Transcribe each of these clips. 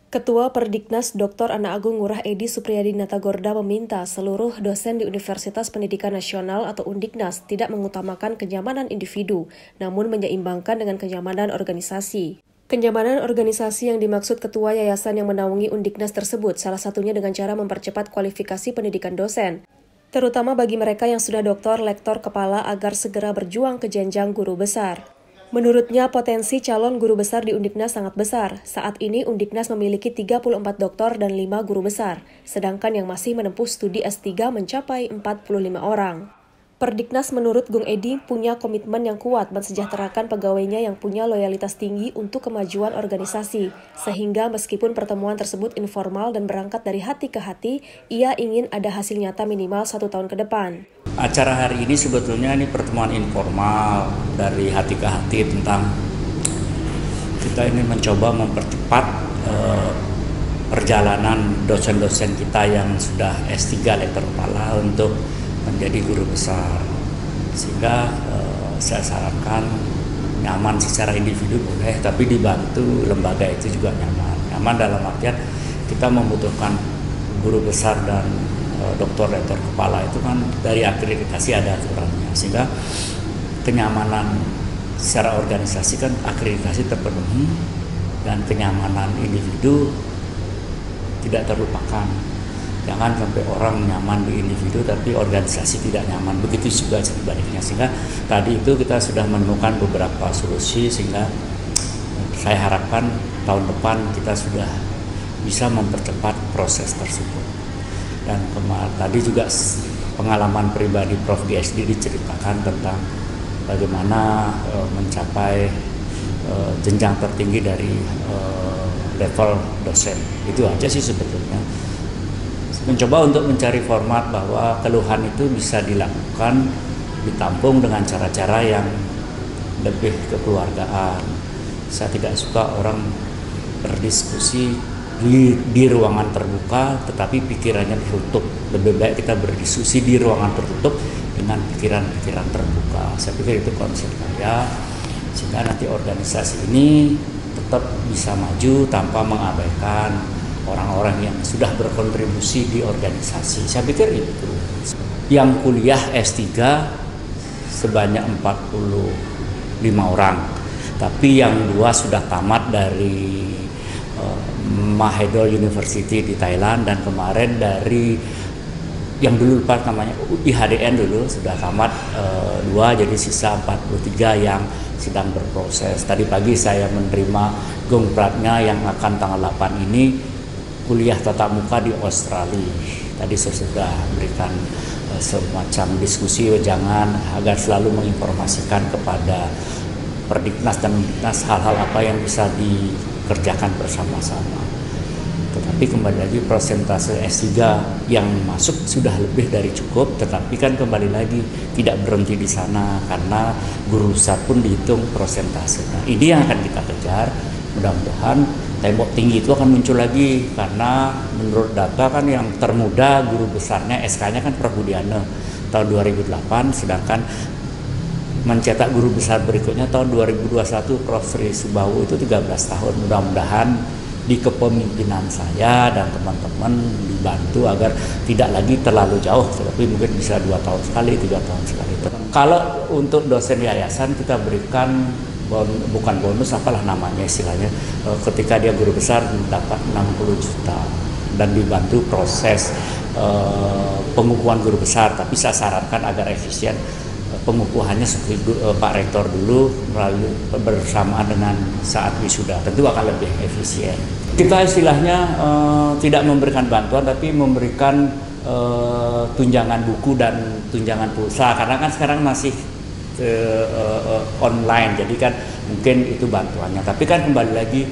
Ketua Perdiknas Dr. Ana Agung Ngurah Edi Supriyadi Natagorda meminta seluruh dosen di Universitas Pendidikan Nasional atau Undiknas tidak mengutamakan kenyamanan individu, namun menyeimbangkan dengan kenyamanan organisasi. Kenyamanan organisasi yang dimaksud Ketua Yayasan yang menaungi Undiknas tersebut salah satunya dengan cara mempercepat kualifikasi pendidikan dosen, terutama bagi mereka yang sudah doktor, lektor, kepala agar segera berjuang ke jenjang guru besar. Menurutnya, potensi calon guru besar di Undiknas sangat besar. Saat ini Undiknas memiliki 34 doktor dan 5 guru besar, sedangkan yang masih menempuh studi S3 mencapai 45 orang. Perdiknas menurut Gung Edi punya komitmen yang kuat mensejahterakan pegawainya yang punya loyalitas tinggi untuk kemajuan organisasi, sehingga meskipun pertemuan tersebut informal dan berangkat dari hati ke hati, ia ingin ada hasil nyata minimal 1 tahun ke depan. Acara hari ini sebetulnya ini pertemuan informal dari hati ke hati tentang kita ini mencoba mempercepat perjalanan dosen-dosen kita yang sudah S3 lektor kepala untuk menjadi guru besar, sehingga saya sarankan nyaman secara individu boleh, tapi dibantu lembaga itu juga nyaman dalam artian kita membutuhkan guru besar dan doktor lektor kepala itu kan dari akreditasi ada aturannya, sehingga kenyamanan secara organisasi kan akreditasi terpenuhi dan kenyamanan individu tidak terlupakan. Jangan sampai orang nyaman di individu tapi organisasi tidak nyaman, begitu juga sebaliknya. Sehingga tadi itu kita sudah menemukan beberapa solusi, sehingga saya harapkan tahun depan kita sudah bisa mempercepat proses tersebut. Dan tadi juga pengalaman pribadi Prof. di SD diceritakan tentang bagaimana mencapai jenjang tertinggi dari level dosen. Itu aja sih sebetulnya. Mencoba untuk mencari format bahwa keluhan itu bisa dilakukan, ditampung dengan cara-cara yang lebih kekeluargaan. Saya tidak suka orang berdiskusi di ruangan terbuka tetapi pikirannya tertutup. Lebih baik kita berdiskusi di ruangan tertutup dengan pikiran-pikiran terbuka. Saya pikir itu konsep saya, sehingga nanti organisasi ini tetap bisa maju tanpa mengabaikan orang-orang yang sudah berkontribusi di organisasi. Saya pikir itu. Yang kuliah S3 sebanyak 45 orang, tapi yang 2 sudah tamat dari Mahidol University di Thailand, dan kemarin dari yang dulu namanya IHDN dulu sudah tamat 2, jadi sisa 43 yang sedang berproses. Tadi pagi saya menerima Gong Pratnya yang akan tanggal 8 ini kuliah tatap muka di Australia. Tadi saya sudah berikan semacam diskusi jangan agar selalu menginformasikan kepada Perdiknas dan Undiknas hal-hal apa yang bisa dikerjakan bersama-sama. Tetapi kembali lagi persentase S3 yang masuk sudah lebih dari cukup, tetapi kan kembali lagi tidak berhenti di sana karena guru besar pun dihitung persentase. Nah, ini yang akan kita kejar. Mudah-mudahan tembok tinggi itu akan muncul lagi, karena menurut data kan yang termuda guru besarnya SK-nya kan Prof. Budiana tahun 2008, sedangkan mencetak guru besar berikutnya tahun 2021 Prof. Sri Subawu itu 13 tahun. Mudah-mudahan di kepemimpinan saya dan teman-teman dibantu agar tidak lagi terlalu jauh, tetapi mungkin bisa 2 tahun sekali, 3 tahun sekali. Kalau untuk dosen yayasan kita berikan bukan bonus, apalah namanya istilahnya, ketika dia guru besar dapat 60 juta dan dibantu proses pengukuhan guru besar. Tapi saya sarankan agar efisien pengukuhannya seperti Pak Rektor dulu melalui bersamaan dengan saat wisuda, tentu akan lebih efisien. Kita istilahnya tidak memberikan bantuan tapi memberikan tunjangan buku dan tunjangan pulsa, karena kan sekarang masih online, jadi kan mungkin itu bantuannya. Tapi kan kembali lagi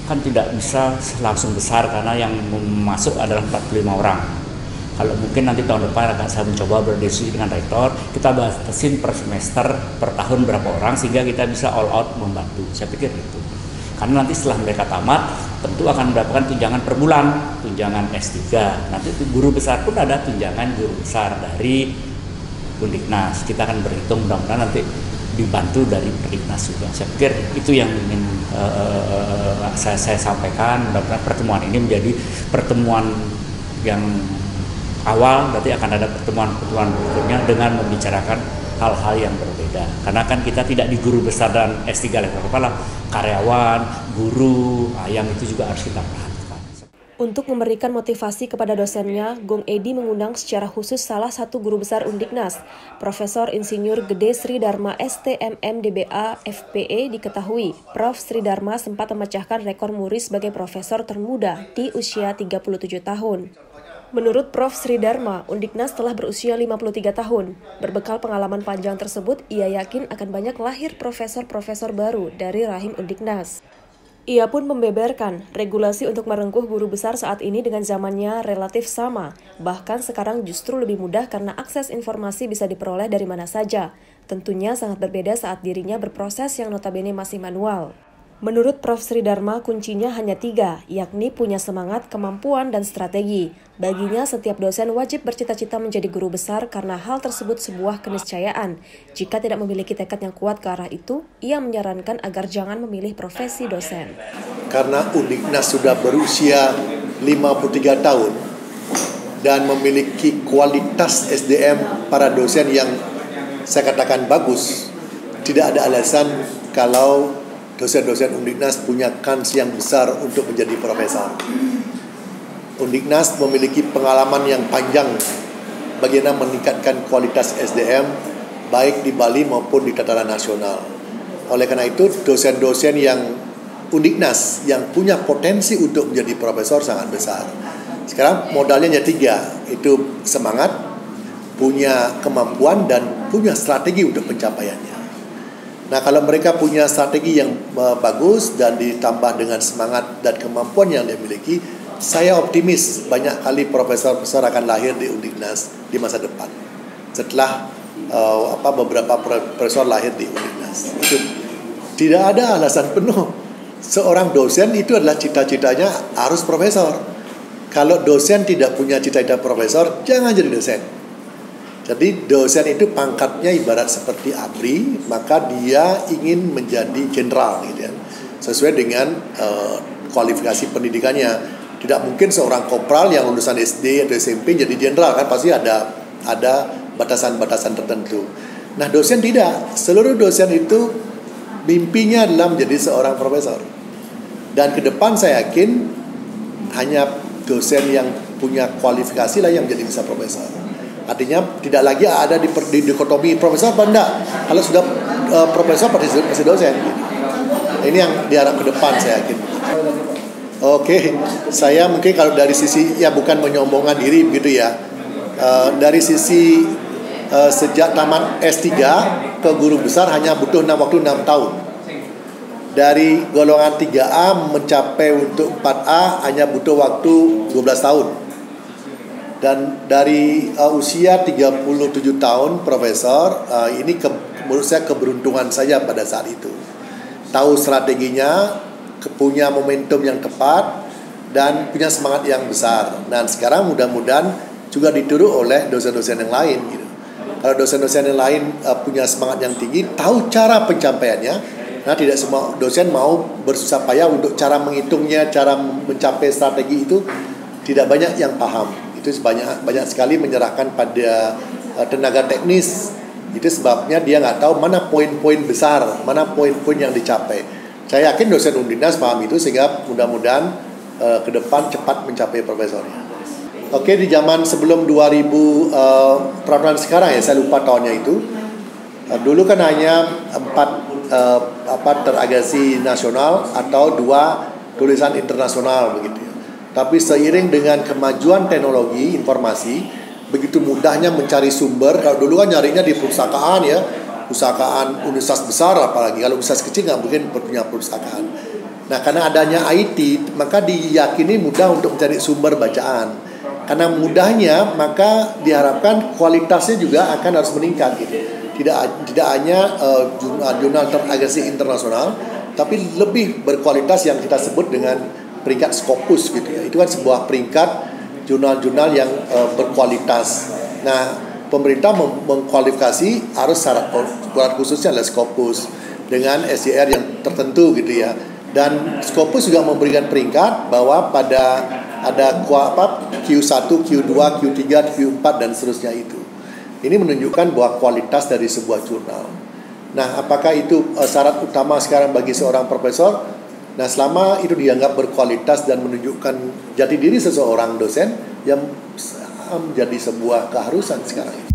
kan tidak bisa langsung besar karena yang masuk adalah 45 orang. Kalau mungkin nanti tahun depan akan saya mencoba berdiskusi dengan rektor, kita batasin per semester, per tahun berapa orang, sehingga kita bisa all out membantu. Saya pikir itu. Karena nanti setelah mereka tamat tentu akan mendapatkan tunjangan per bulan, tunjangan S3. Nanti guru besar pun ada tunjangan guru besar dari Undiknas. Kita akan berhitung, mudah-mudahan nanti dibantu dari Perdiknas juga. Saya pikir itu yang ingin saya sampaikan. Mudah-mudahan pertemuan ini menjadi pertemuan yang awal, nanti akan ada pertemuan-pertemuan berikutnya dengan membicarakan hal-hal yang berbeda. Karena kan kita tidak di guru besar dan S3 level kepala, karyawan, guru, yang itu juga harus kita perhatikan. Untuk memberikan motivasi kepada dosennya, Gong Edi mengundang secara khusus salah satu guru besar Undiknas, Profesor Insinyur Gede Sri Dharma STMM DBA FPE. Diketahui, Prof. Sri Dharma sempat memecahkan rekor muri sebagai profesor termuda di usia 37 tahun. Menurut Prof. Sri Dharma, Undiknas telah berusia 53 tahun. Berbekal pengalaman panjang tersebut, ia yakin akan banyak lahir profesor-profesor baru dari rahim Undiknas. Ia pun membeberkan, regulasi untuk merengkuh guru besar saat ini dengan zamannya relatif sama. Bahkan sekarang justru lebih mudah karena akses informasi bisa diperoleh dari mana saja. Tentunya sangat berbeda saat dirinya berproses yang notabene masih manual. Menurut Prof. Sri Dharma, kuncinya hanya 3, yakni punya semangat, kemampuan, dan strategi. Baginya, setiap dosen wajib bercita-cita menjadi guru besar karena hal tersebut sebuah keniscayaan. Jika tidak memiliki tekad yang kuat ke arah itu, ia menyarankan agar jangan memilih profesi dosen. Karena Undiknas sudah berusia 53 tahun dan memiliki kualitas SDM para dosen yang saya katakan bagus, tidak ada alasan kalau dosen-dosen Undiknas punya kans yang besar untuk menjadi profesor. Undiknas memiliki pengalaman yang panjang bagaimana meningkatkan kualitas SDM baik di Bali maupun di tataran nasional. Oleh karena itu, dosen-dosen yang Undiknas yang punya potensi untuk menjadi profesor sangat besar. Sekarang modalnya hanya 3, itu semangat, punya kemampuan, dan punya strategi untuk pencapaiannya. Nah, kalau mereka punya strategi yang bagus dan ditambah dengan semangat dan kemampuan yang dia miliki, saya optimis banyak kali profesor-profesor akan lahir di Undiknas di masa depan. Setelah beberapa profesor lahir di Undiknas. Itu tidak ada alasan penuh. Seorang dosen itu adalah cita-citanya harus profesor. Kalau dosen tidak punya cita-cita profesor, jangan jadi dosen. Jadi dosen itu pangkatnya ibarat seperti ABRI, maka dia ingin menjadi jenderal gitu ya. Sesuai dengan kualifikasi pendidikannya. Tidak mungkin seorang kopral yang lulusan SD atau SMP jadi jenderal, kan pasti ada batasan-batasan tertentu. Nah, dosen tidak. Seluruh dosen itu mimpinya adalah menjadi seorang profesor. Dan ke depan saya yakin hanya dosen yang punya kualifikasi lah yang jadi bisa profesor. Artinya tidak lagi ada di dikotomi profesor apa enggak. Kalau sudah profesor pasti dosen. Ini yang diharap ke depan saya yakin. Oke, saya mungkin kalau dari sisi ya bukan menyombongkan diri begitu ya. Dari sisi sejak tamat S3 ke guru besar hanya butuh waktu 6 tahun. Dari golongan 3A mencapai untuk 4A hanya butuh waktu 12 tahun. Dan dari usia 37 tahun profesor, ini menurut saya keberuntungan saya pada saat itu. Tahu strateginya, punya momentum yang tepat, dan punya semangat yang besar. Dan sekarang mudah-mudahan juga ditiru oleh dosen-dosen yang lain gitu. Kalau dosen-dosen yang lain punya semangat yang tinggi, tahu cara pencapaiannya. Nah, tidak semua dosen mau bersusah payah untuk cara menghitungnya, cara mencapai strategi itu tidak banyak yang paham. Itu banyak sekali menyerahkan pada tenaga teknis. Itu sebabnya dia nggak tahu mana poin-poin besar, mana poin-poin yang dicapai. Saya yakin dosen Undiknas paham itu sehingga mudah-mudahan ke depan cepat mencapai profesornya. Oke, di zaman sebelum 2000 peraturan sekarang ya, saya lupa tahunnya itu. Dulu kan hanya 4 teragasi nasional atau 2 tulisan internasional begitu. Tapi seiring dengan kemajuan teknologi informasi, begitu mudahnya mencari sumber. Kalau dulu kan nyarinya di perpustakaan ya, perpustakaan universitas besar, apalagi kalau universitas kecil nggak mungkin punya perpustakaan. Nah, karena adanya IT, maka diyakini mudah untuk mencari sumber bacaan. Karena mudahnya, maka diharapkan kualitasnya juga akan harus meningkat gitu. Tidak hanya jurnal teragasi internasional, tapi lebih berkualitas yang kita sebut dengan peringkat Scopus gitu ya. Itu kan sebuah peringkat jurnal-jurnal yang berkualitas. Nah, pemerintah mengkualifikasi harus syarat khususnya adalah Scopus dengan SDR yang tertentu gitu ya. Dan Scopus juga memberikan peringkat bahwa pada ada Q1, Q2, Q3, Q4 dan seterusnya itu. Ini menunjukkan bahwa kualitas dari sebuah jurnal. Nah, apakah itu syarat utama sekarang bagi seorang profesor? Nah, selama itu dianggap berkualitas dan menunjukkan jati diri seseorang dosen yang menjadi sebuah keharusan sekarang.